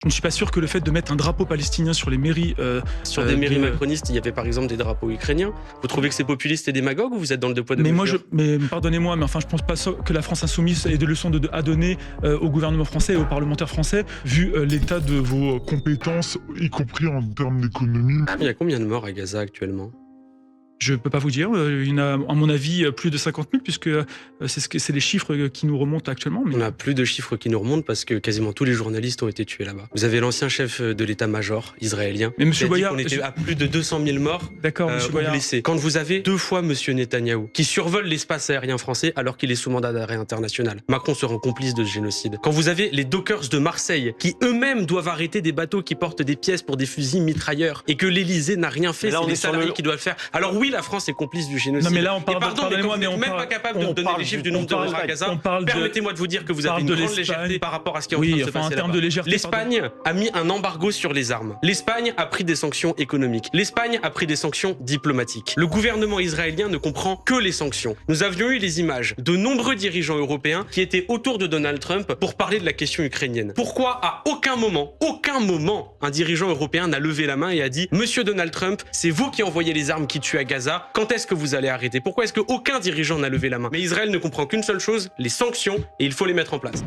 Je ne suis pas sûr que le fait de mettre un drapeau palestinien sur les mairies... Sur des mairies macronistes, il y avait par exemple des drapeaux ukrainiens. Vous trouvez que c'est populiste et démagogue ou vous êtes dans le deux poids deux mesures? Mais pardonnez-moi, mais enfin je pense pas que la France insoumise ait des leçons à donner au gouvernement français et aux parlementaires français, vu l'état de vos compétences, y compris en termes d'économie. Il y a combien de morts à Gaza actuellement? Je peux pas vous dire, il y en a à mon avis plus de 50 000 puisque c'est les chiffres qui nous remontent actuellement. Mais... On a plus de chiffres qui nous remontent parce que quasiment tous les journalistes ont été tués là-bas. Vous avez l'ancien chef de l'état-major israélien mais Monsieur Boyard, on était à plus de 200 000 morts Monsieur Boyard. blessés. Quand vous avez deux fois Monsieur Netanyahou qui survole l'espace aérien français alors qu'il est sous mandat d'arrêt international, Macron se rend complice de ce génocide. Quand vous avez les dockers de Marseille qui eux-mêmes doivent arrêter des bateaux qui portent des pièces pour des fusils mitrailleurs et que l'Élysée n'a rien fait, c'est les salariés qui doivent le faire. Alors oui, la France est complice du génocide. Non mais là on parle pardonnez-moi, mais on n'est même pas capable de me donner les chiffres du nombre de morts à Gaza. Permettez-moi de vous dire que vous avez une grande légèreté par rapport à ce qui est en train de se passer là-bas. L'Espagne a mis un embargo sur les armes. L'Espagne a pris des sanctions économiques. L'Espagne a pris des sanctions diplomatiques. Le gouvernement israélien ne comprend que les sanctions. Nous avions eu les images de nombreux dirigeants européens qui étaient autour de Donald Trump pour parler de la question ukrainienne. Pourquoi à aucun moment, un dirigeant européen n'a levé la main et a dit « Monsieur Donald Trump, c'est vous qui envoyez les armes qui tuent à Gaza, quand est-ce que vous allez arrêter ?» Pourquoi est-ce qu'aucun dirigeant n'a levé la main? Mais Israël ne comprend qu'une seule chose, les sanctions, et il faut les mettre en place.